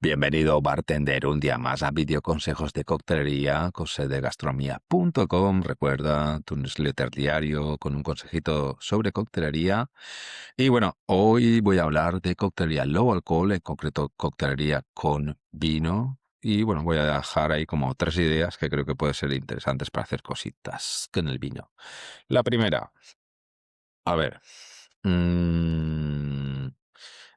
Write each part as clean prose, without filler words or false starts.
Bienvenido, bartender, un día más a Videoconsejos de Coctelería, con sede gastronomía.com. Recuerda tu newsletter diario con un consejito sobre coctelería. Y bueno, hoy voy a hablar de coctelería low alcohol, en concreto coctelería con vino. Y bueno, voy a dejar ahí como tres ideas que creo que pueden ser interesantes para hacer cositas con el vino. La primera, a ver. mm,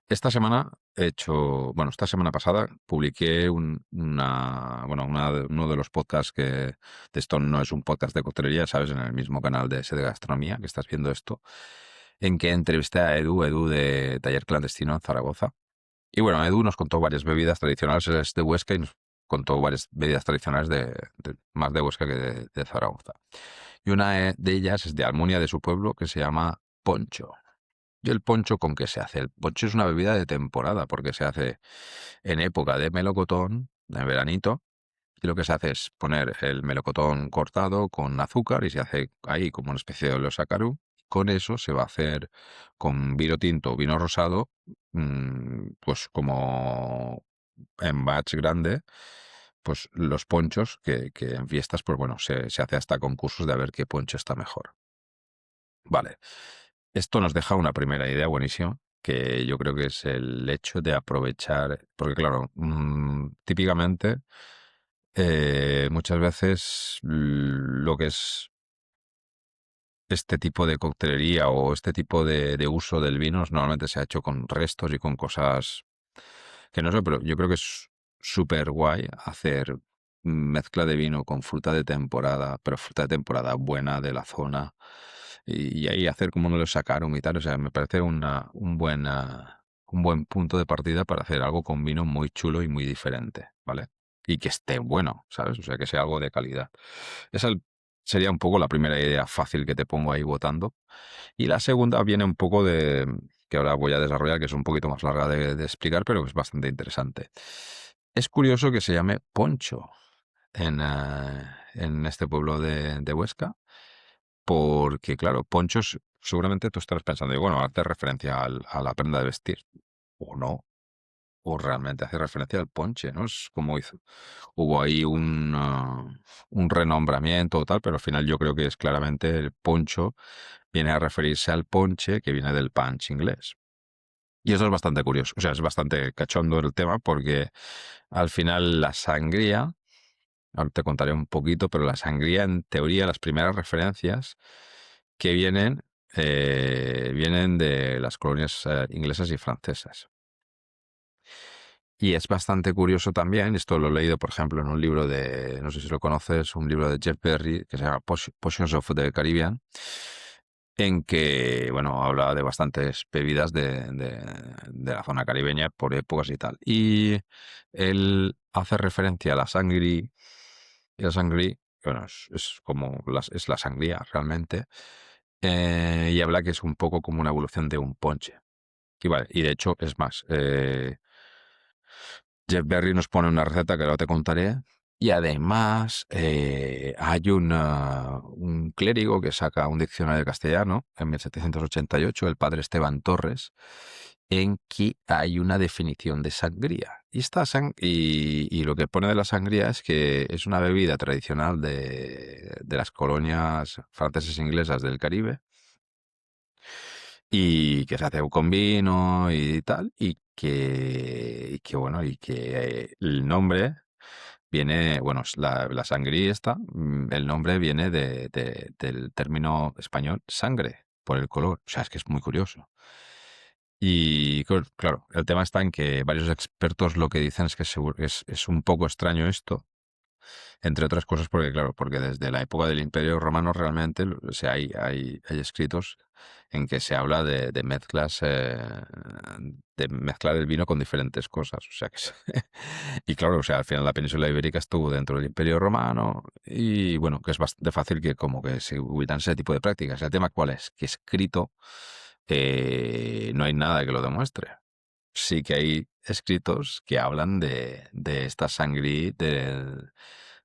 esta semana he hecho, bueno, esta semana pasada publiqué uno de los podcasts que, de esto no es un podcast de coctelería, ¿sabes? En el mismo canal de ese de gastronomía que estás viendo esto, en que entrevisté a Edu de Taller Clandestino en Zaragoza. Y bueno, Edu nos contó varias bebidas tradicionales, él es de Huesca y nos contó varias bebidas tradicionales más de Huesca que de Zaragoza. Y una de ellas es de Almunia, de su pueblo, que se llama Poncho. ¿Y el poncho con qué se hace? El poncho es una bebida de temporada porque se hace en época de melocotón, de veranito, y lo que se hace es poner el melocotón cortado con azúcar y se hace ahí como una especie de losacaru. Con eso se va a hacer con vino tinto o vino rosado, pues como en batch grande, pues los ponchos que en fiestas, pues bueno, se hace hasta concursos de a ver qué poncho está mejor. Vale. Esto nos deja una primera idea buenísima, que yo creo que es el hecho de aprovechar, porque claro, típicamente muchas veces lo que es este tipo de coctelería o este tipo de uso del vino normalmente se ha hecho con restos y con cosas que no sé, pero yo creo que es súper guay hacer mezcla de vino con fruta de temporada, pero fruta de temporada buena de la zona. Y ahí hacer como no lo sacaron y tal. O sea, me parece un buen punto de partida para hacer algo con vino muy chulo y muy diferente, ¿vale? Y que esté bueno, ¿sabes? O sea, que sea algo de calidad. Esa sería un poco la primera idea fácil que te pongo ahí votando. Y la segunda viene un poco que ahora voy a desarrollar, que es un poquito más larga de explicar, pero que es bastante interesante. Es curioso que se llame Poncho en este pueblo de Huesca, porque claro, ponchos, seguramente tú estarás pensando, y bueno, hace referencia a la prenda de vestir, o no, o realmente hace referencia al ponche, ¿no? Es como hubo ahí un renombramiento o tal, pero al final yo creo que es claramente el poncho viene a referirse al ponche que viene del punch inglés. Y eso es bastante curioso, o sea, es bastante cachondo el tema porque al final la sangría, ahora te contaré un poquito, pero la sangría en teoría, las primeras referencias que vienen de las colonias inglesas y francesas. Y es bastante curioso también, esto lo he leído, por ejemplo, en un libro no sé si lo conoces, un libro de Jeff Berry que se llama Potions of the Caribbean, en que, bueno, habla de bastantes bebidas de la zona caribeña por épocas y tal. Y él hace referencia a la sangría, y la sangría, bueno, es como es la sangría realmente, y habla que es un poco como una evolución de un ponche. Y vale, y de hecho es más, Jeff Berry nos pone una receta que ahora te contaré. Y además hay un clérigo que saca un diccionario castellano en 1788, el padre Esteban Torres, en que hay una definición de sangría. Y lo que pone de la sangría es que es una bebida tradicional de las colonias francesas e inglesas del Caribe y que se hace con vino y tal, y que el nombre viene, bueno, es la sangría esta, el nombre viene del término español sangre, por el color, o sea, es que es muy curioso. Y claro, el tema está en que varios expertos lo que dicen es que es un poco extraño esto, entre otras cosas porque, claro, porque desde la época del Imperio Romano realmente, o sea, hay escritos en que se habla de mezclas, de mezclar el vino con diferentes cosas. O sea, y claro, o sea, al final la península ibérica estuvo dentro del Imperio Romano y bueno, que es bastante fácil que como que se hubieran ese tipo de prácticas. El tema cuál es, que escrito no hay nada que lo demuestre. Sí que hay escritos que hablan de esta sangría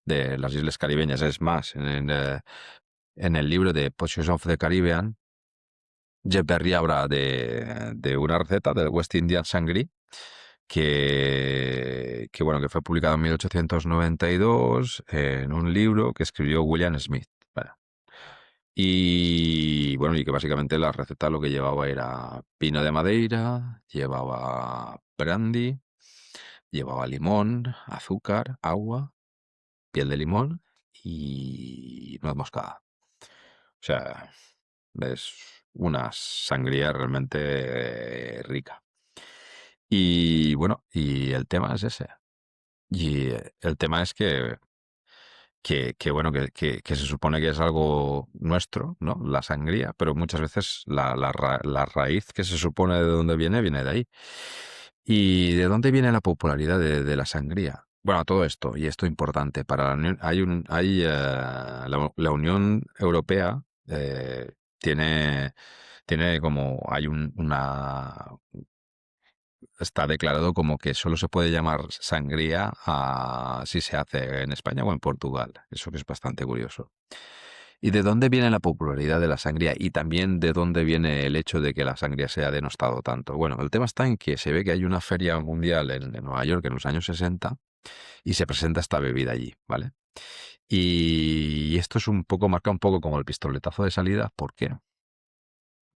de las islas caribeñas. Es más, en el libro de Potions of the Caribbean, Jeff Berry habla de una receta del West Indian Sangria bueno, que fue publicado en 1892 en un libro que escribió William Smith. ¿Vale? Y bueno, y que básicamente la receta lo que llevaba era pino de madeira, llevaba brandy, llevaba limón, azúcar, agua, piel de limón y nuez moscada. O sea, es una sangría realmente rica. Y bueno, y el tema es ese. Y el tema es que bueno, que se supone que es algo nuestro, ¿no? La sangría, pero muchas veces la raíz que se supone de dónde viene, viene de ahí. ¿Y de dónde viene la popularidad de la sangría? Bueno, todo esto, y esto importante, para la Unión, la Unión Europea tiene como, está declarado como que solo se puede llamar sangría si se hace en España o en Portugal. Eso que es bastante curioso. ¿Y de dónde viene la popularidad de la sangría? Y también de dónde viene el hecho de que la sangría se ha denostado tanto. Bueno, el tema está en que se ve que hay una feria mundial en Nueva York en los años 60 y se presenta esta bebida allí, ¿vale? Y esto es un poco, marca un poco como el pistoletazo de salida. ¿Por qué?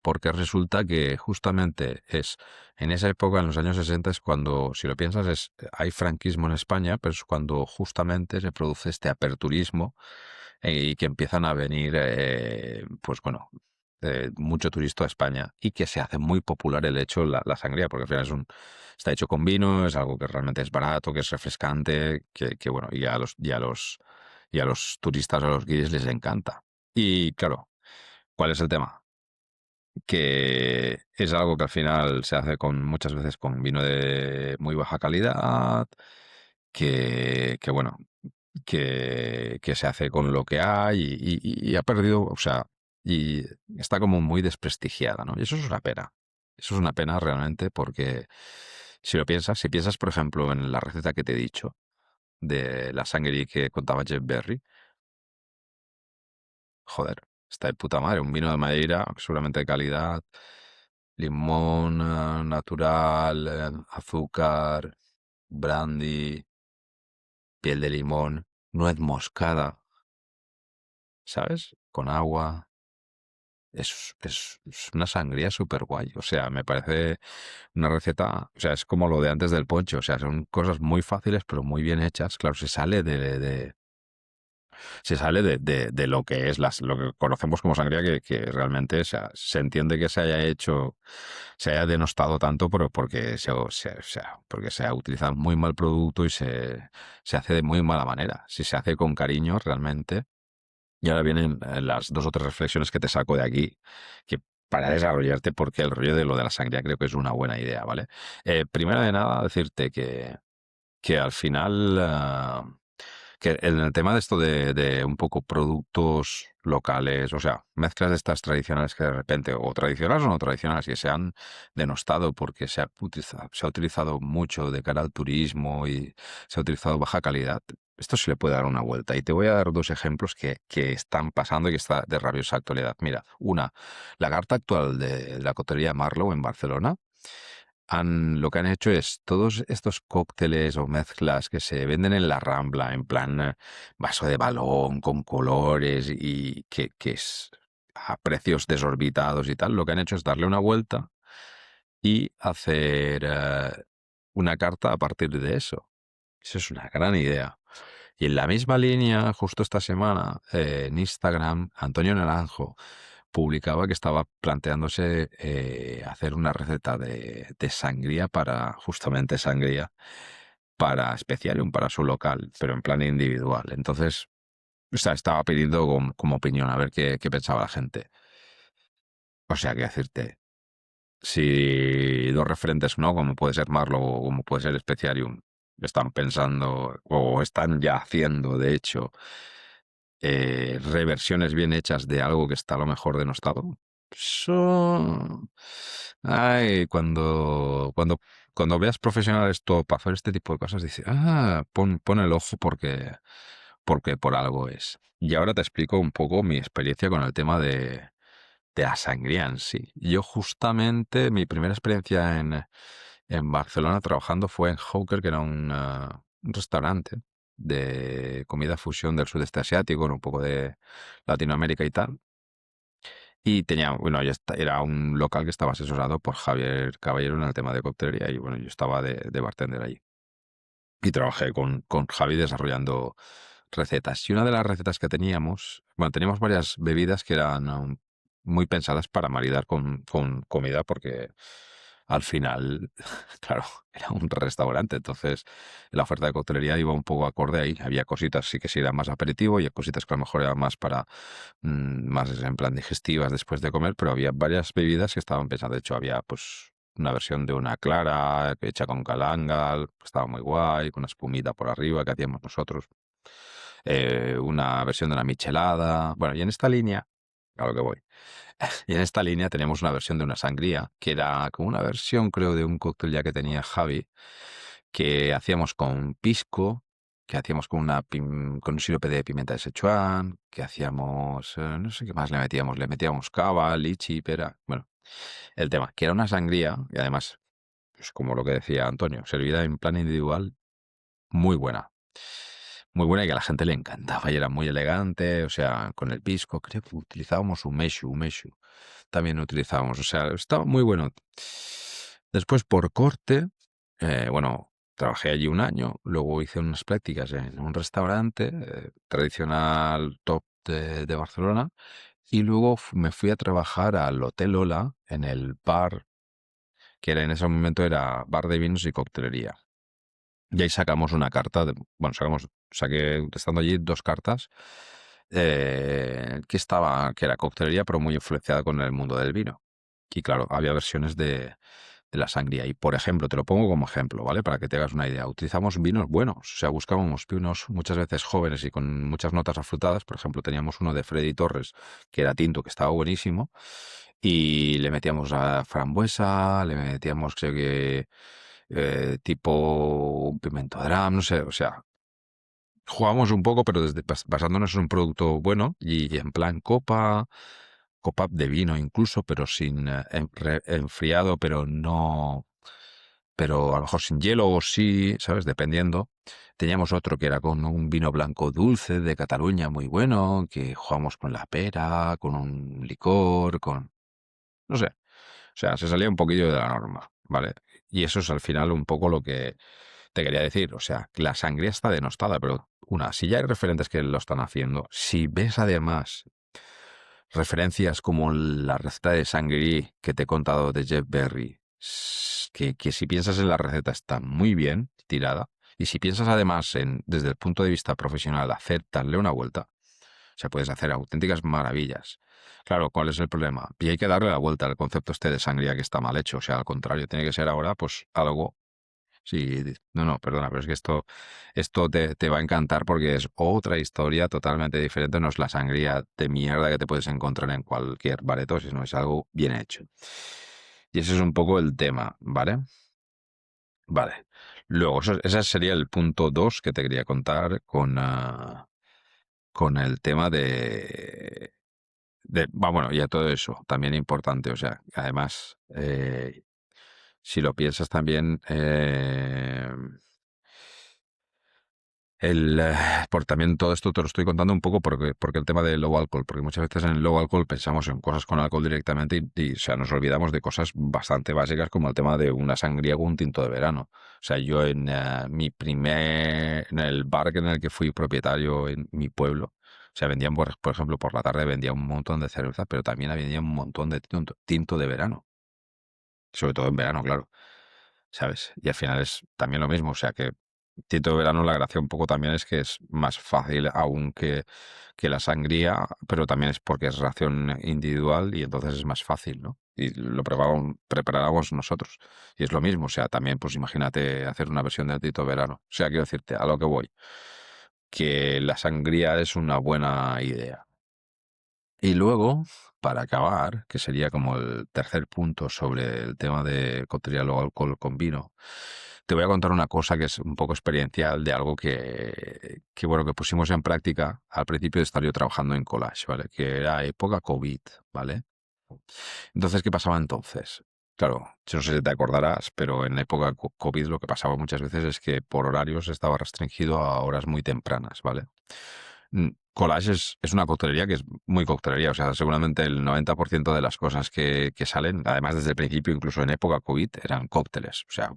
Porque resulta que justamente es en esa época, en los años 60, es cuando, si lo piensas, hay franquismo en España, pero es cuando justamente se produce este aperturismo y que empiezan a venir, pues bueno, mucho turista a España y que se hace muy popular el hecho, la sangría, porque al final está hecho con vino, es algo que realmente es barato, que es refrescante, que bueno, y a los turistas, a los guiris les encanta. Y claro, ¿cuál es el tema? Que es algo que al final se hace muchas veces con vino de muy baja calidad, que bueno, que se hace con lo que hay y ha perdido, o sea, y está como muy desprestigiada, ¿no? Y eso es una pena. Eso es una pena realmente porque si piensas, por ejemplo, en la receta que te he dicho de la sangre que contaba Jeff Berry, joder, está de puta madre, un vino de Madeira, seguramente de calidad, limón natural, azúcar, brandy, piel de limón, nuez moscada, ¿sabes? Con agua. Es una sangría súper guay. O sea, me parece una receta, o sea, es como lo de antes del poncho. O sea, son cosas muy fáciles, pero muy bien hechas. Claro, se sale de lo que es lo que conocemos como sangría, que realmente, o sea, se entiende que se haya denostado tanto porque porque se ha utilizado muy mal producto y se hace de muy mala manera. Si se hace con cariño, realmente. Y ahora vienen las dos o tres reflexiones que te saco de aquí, que para desarrollarte, porque el rollo de lo de la sangría creo que es una buena idea, ¿vale? Primero de nada, decirte que al final, que en el tema de esto de un poco productos locales, o sea, mezclas de estas tradicionales que de repente, o tradicionales o no tradicionales, que se han denostado porque se ha utilizado mucho de cara al turismo y se ha utilizado baja calidad. Esto se le puede dar una vuelta. Y te voy a dar dos ejemplos que están pasando y que está de rabiosa actualidad. Mira, la carta actual de la coctelería Marlowe en Barcelona lo que han hecho es todos estos cócteles o mezclas que se venden en la Rambla, en plan vaso de balón, con colores y que es a precios desorbitados y tal, lo que han hecho es darle una vuelta y hacer una carta a partir de eso. Eso es una gran idea. Y en la misma línea, justo esta semana, en Instagram, Antonio Naranjo publicaba que estaba planteándose hacer una receta de sangría justamente sangría, para Specialium, para su local, pero en plan individual. Entonces, o sea, estaba pidiendo como opinión a ver qué pensaba la gente. O sea, que decirte, si dos referentes, ¿no? Como puede ser Marlowe o como puede ser Specialium, están pensando o están ya haciendo, de hecho, reversiones bien hechas de algo que está a lo mejor denostado. Eso... Ay, cuando veas profesionales todo para hacer este tipo de cosas, dices, pon el ojo porque por algo es. Y ahora te explico un poco mi experiencia con el tema de la sangría en sí. Yo justamente, mi primera experiencia en Barcelona trabajando fue en Hawker, que era un restaurante de comida fusión del sudeste asiático, con un poco de Latinoamérica y tal. Y tenía, bueno, era un local que estaba asesorado por Javier Caballero en el tema de coctelería y bueno, yo estaba de bartender allí. Y trabajé con Javi desarrollando recetas. Y una de las recetas que teníamos, bueno, teníamos varias bebidas que eran muy pensadas para maridar con comida, porque al final, claro, era un restaurante, entonces la oferta de coctelería iba un poco acorde ahí. Había cositas sí que sí eran más aperitivo y cositas que a lo mejor eran más para, más en plan digestivas después de comer, pero había varias bebidas que estaban pensadas. De hecho, había pues una versión de una clara hecha con calangal, que estaba muy guay, con una espumita por arriba que hacíamos nosotros. Una versión de una michelada. Bueno, y en esta línea, a lo que voy. Y en esta línea teníamos una versión de una sangría, que era como una versión, creo, de un cóctel ya que tenía Javi, que hacíamos con pisco, que hacíamos con con un sirope de pimienta de Sichuan, que hacíamos, no sé qué más le metíamos cava, lichi, pera. Bueno, el tema, que era una sangría, y además, pues como lo que decía Antonio, servida en plan individual, muy buena. Muy buena y que a la gente le encantaba y era muy elegante, o sea, con el pisco, creo que utilizábamos un meshu, también utilizábamos, o sea, estaba muy bueno. Después, por corte, bueno, trabajé allí un año, luego hice unas prácticas en un restaurante tradicional top de Barcelona y luego me fui a trabajar al Hotel Ola en el bar, que era en ese momento era bar de vinos y coctelería. Y ahí sacamos una carta, bueno, saqué estando allí dos cartas, que era coctelería, pero muy influenciada con el mundo del vino. Y claro, había versiones de la sangría. Y por ejemplo, te lo pongo como ejemplo, ¿vale? Para que te hagas una idea. Utilizamos vinos buenos, o sea, buscábamos vinos muchas veces jóvenes y con muchas notas afrutadas. Por ejemplo, teníamos uno de Freddy Torres, que era tinto, que estaba buenísimo. Y le metíamos a frambuesa, le metíamos, creo que tipo un pimiento dram, no sé, o sea, jugamos un poco, pero basándonos en un producto bueno y en plan copa de vino incluso, pero sin enfriado, pero no, pero a lo mejor sin hielo o sí, ¿sabes? Dependiendo. Teníamos otro que era con un vino blanco dulce de Cataluña muy bueno, que jugamos con la pera, con un licor, no sé. O sea, se salía un poquillo de la norma, ¿vale? Y eso es al final un poco lo que te quería decir. O sea, la sangría está denostada, pero si ya hay referentes que lo están haciendo, si ves además referencias como la receta de sangría que te he contado de Jeff Berry, que si piensas en la receta está muy bien tirada, y si piensas además desde el punto de vista profesional, darle una vuelta, o sea, puedes hacer auténticas maravillas. Claro, ¿cuál es el problema? Y hay que darle la vuelta al concepto este de sangría que está mal hecho. O sea, al contrario, tiene que ser ahora, pues, algo. Sí, no, no, perdona, pero es que esto te va a encantar porque es otra historia totalmente diferente. No es la sangría de mierda que te puedes encontrar en cualquier bareto, sino es algo bien hecho. Y ese es un poco el tema, ¿vale? Vale. Luego, ese sería el punto 2 que te quería contar con el tema bueno, ya todo eso, también importante, o sea, además, si lo piensas también, también todo esto te lo estoy contando un poco porque el tema del low alcohol, porque muchas veces en el low alcohol pensamos en cosas con alcohol directamente o sea, nos olvidamos de cosas bastante básicas como el tema de una sangría o un tinto de verano. O sea, yo en el bar en el que fui propietario en mi pueblo, o sea, vendían, por ejemplo, por la tarde vendía un montón de cerveza, pero también vendía un montón de tinto de verano, sobre todo en verano, claro. ¿Sabes? Y al final es también lo mismo, o sea que tinto de verano la gracia un poco también es que es más fácil aún que la sangría, pero también es porque es ración individual y entonces es más fácil, ¿no? Y lo preparábamos nosotros. Y es lo mismo, o sea, también pues imagínate hacer una versión de tinto de verano. O sea, quiero decirte, a lo que voy, que la sangría es una buena idea. Y luego, para acabar, que sería como el tercer punto sobre el tema de coctelería o alcohol con vino, te voy a contar una cosa que es un poco experiencial de algo bueno, que pusimos en práctica al principio de estar yo trabajando en Collage, ¿vale? Que era época COVID, ¿vale? Entonces, ¿qué pasaba entonces? claro, yo no sé si te acordarás, pero en época COVID lo que pasaba muchas veces es que por horarios estaba restringido a horas muy tempranas, ¿vale? Collage es una coctelería que es muy coctelería, o sea, seguramente el 90% de las cosas que salen, además desde el principio, incluso en época COVID, eran cócteles, o sea,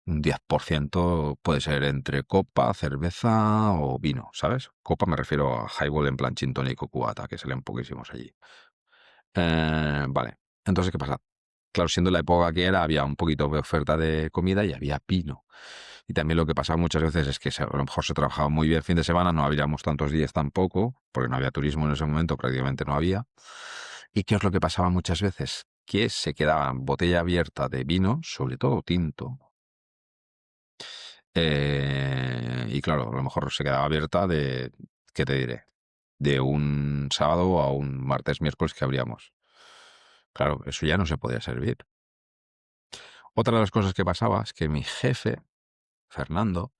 un 10% puede ser entre copa, cerveza o vino, ¿sabes? Copa me refiero a highball en plan gin tonic o cubata, que salen poquísimos allí. Vale, entonces, ¿qué pasa? Claro, siendo la época que era, había un poquito de oferta de comida y había vino. Y también lo que pasaba muchas veces es que a lo mejor se trabajaba muy bien el fin de semana, no habríamos tantos días tampoco, porque no había turismo en ese momento, prácticamente no había. ¿Y qué es lo que pasaba muchas veces? Que se quedaba botella abierta de vino, sobre todo tinto, y claro, a lo mejor se quedaba abierta de, ¿qué te diré? De un sábado a un martes, miércoles que abríamos. Claro, eso ya no se podía servir. Otra de las cosas que pasaba es que mi jefe, Fernando,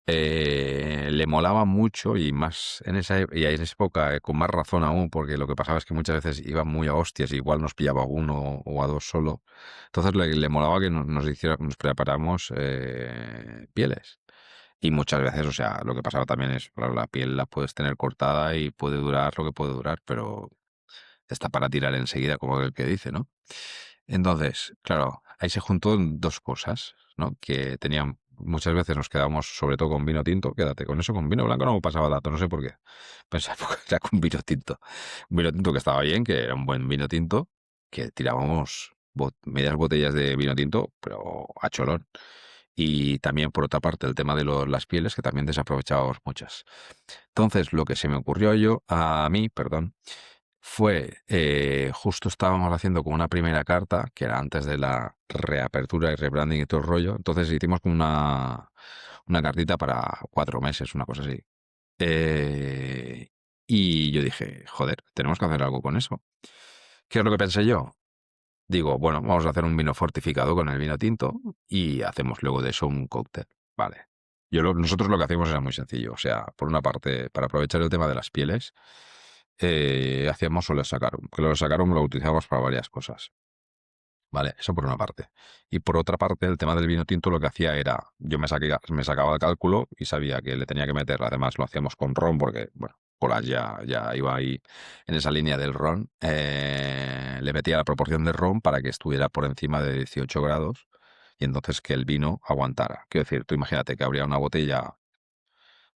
le molaba mucho y más y en esa época con más razón aún, porque lo que pasaba es que muchas veces iba muy a hostias, y igual nos pillaba a uno o a dos solo. Entonces le molaba que nos preparáramos pieles. Y muchas veces, o sea, lo que pasaba también es, claro, la piel la puedes tener cortada y puede durar lo que puede durar, pero está para tirar enseguida, como el que dice, ¿no? Entonces, claro, ahí se juntó dos cosas, ¿no? Que tenían, muchas veces nos quedábamos sobre todo con vino tinto, quédate con eso, con vino blanco no me pasaba dato, no sé por qué. Pensaba que era con vino tinto. Un vino tinto que estaba bien, que era un buen vino tinto, que tirábamos medias botellas de vino tinto, pero a cholón. Y también, por otra parte, el tema de las pieles, que también desaprovechábamos muchas. Entonces, lo que se me ocurrió a mí, perdón, fue, justo estábamos haciendo como una primera carta, que era antes de la reapertura y rebranding y todo el rollo. Entonces hicimos como una cartita para 4 meses, una cosa así. Eh, y yo dije, joder, tenemos que hacer algo con eso. ¿Qué es lo que pensé yo? Digo, bueno, vamos a hacer un vino fortificado con el vino tinto y hacemos luego de eso un cóctel. Vale. Nosotros lo que hacíamos era muy sencillo. O sea, por una parte, para aprovechar el tema de las pieles, hacíamos solo sacarum. Que lo sacarum lo utilizamos para varias cosas. Vale, eso por una parte. Y por otra parte, el tema del vino tinto lo que hacía era, yo me sacaba el cálculo y sabía que le tenía que meter, además lo hacíamos con ron, porque, bueno, Colas ya iba ahí en esa línea del ron. Le metía la proporción de ron para que estuviera por encima de 18 grados y entonces que el vino aguantara. Quiero decir, tú imagínate que habría una botella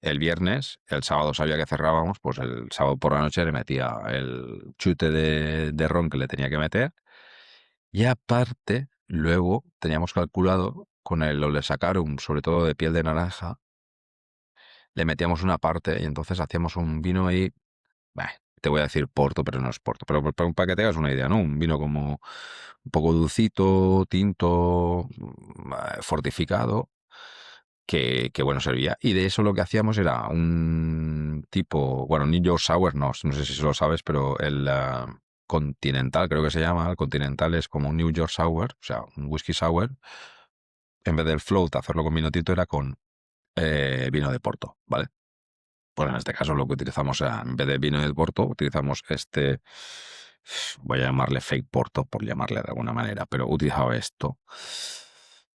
el viernes, el sábado sabía que cerrábamos, pues el sábado por la noche le metía el chute de ron que le tenía que meter y aparte, luego teníamos calculado con el Olesacarum, sobre todo de piel de naranja, le metíamos una parte y entonces hacíamos un vino ahí, bah, te voy a decir porto, pero no es porto, pero para que te hagas una idea, ¿no? Un vino como un poco dulcito, tinto, fortificado, que bueno servía. Y de eso lo que hacíamos era un tipo, bueno, New York Sour, no sé si lo sabes, pero el Continental, creo que se llama. El Continental es como un New York Sour, o sea, un whisky sour. En vez del float, hacerlo con vino tinto era con vino de Porto, ¿vale? Pues en este caso lo que utilizamos, en vez de vino de Porto, utilizamos este, voy a llamarle fake Porto, por llamarle de alguna manera, pero utilizaba esto.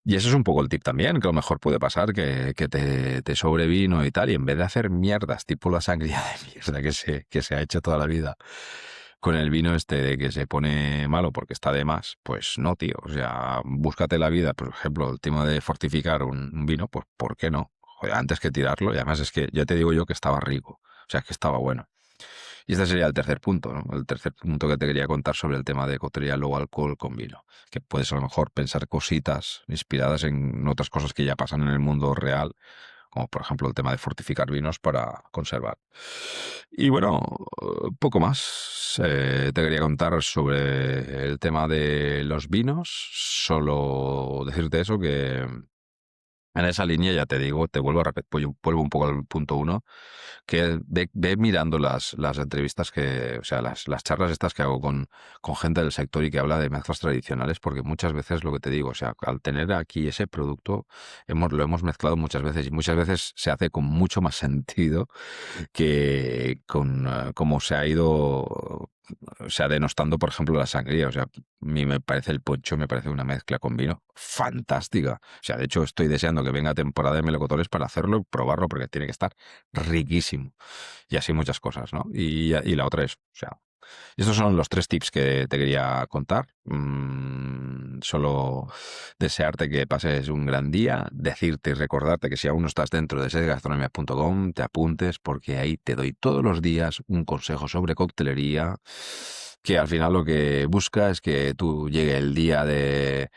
Y eso es un poco el tip también, que a lo mejor puede pasar que te sobre vino y tal, y en vez de hacer mierdas tipo la sangría de mierda que se ha hecho toda la vida con el vino este de que se pone malo porque está de más, pues no, tío. O sea, búscate la vida, por ejemplo, el tema de fortificar un vino, pues ¿por qué no? Joder, antes que tirarlo, y además es que ya te digo yo que estaba rico, o sea, que estaba bueno. Y este sería el tercer punto, ¿no? El tercer punto que te quería contar sobre el tema de coctelería low alcohol con vino. Que puedes a lo mejor pensar cositas inspiradas en otras cosas que ya pasan en el mundo real, como por ejemplo el tema de fortificar vinos para conservar. Y bueno, poco más. Te quería contar sobre el tema de los vinos. Solo decirte eso, que en esa línea, ya te digo, te vuelvo a repetir, vuelvo un poco al punto uno, que ve mirando las entrevistas o sea, las charlas estas que hago con gente del sector y que habla de mezclas tradicionales, porque muchas veces lo que te digo, o sea, al tener aquí ese producto, lo hemos mezclado muchas veces y muchas veces se hace con mucho más sentido que con cómo se ha ido o sea, denostando, por ejemplo, la sangría. O sea, a mí me parece el poncho, me parece una mezcla con vino fantástica. O sea, de hecho, estoy deseando que venga temporada de melocotones para hacerlo y probarlo, porque tiene que estar riquísimo. Y así muchas cosas, ¿no? Y la otra es, o sea, estos son los 3 tips que te quería contar. Solo desearte que pases un gran día, decirte y recordarte que si aún no estás dentro de sedegastronomia.com, te apuntes porque ahí te doy todos los días un consejo sobre coctelería, que al final lo que busca es que tú llegue el día de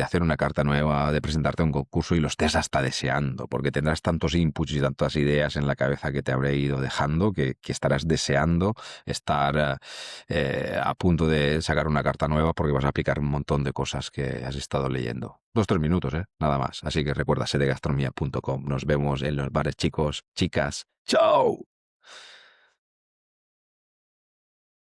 hacer una carta nueva, de presentarte a un concurso y lo estés hasta deseando, porque tendrás tantos inputs y tantas ideas en la cabeza que te habré ido dejando que estarás deseando estar a punto de sacar una carta nueva porque vas a aplicar un montón de cosas que has estado leyendo. 2, 3 minutos, nada más. Así que recuerda sedegastronomía.com. Nos vemos en los bares, chicos, chicas. ¡Chao!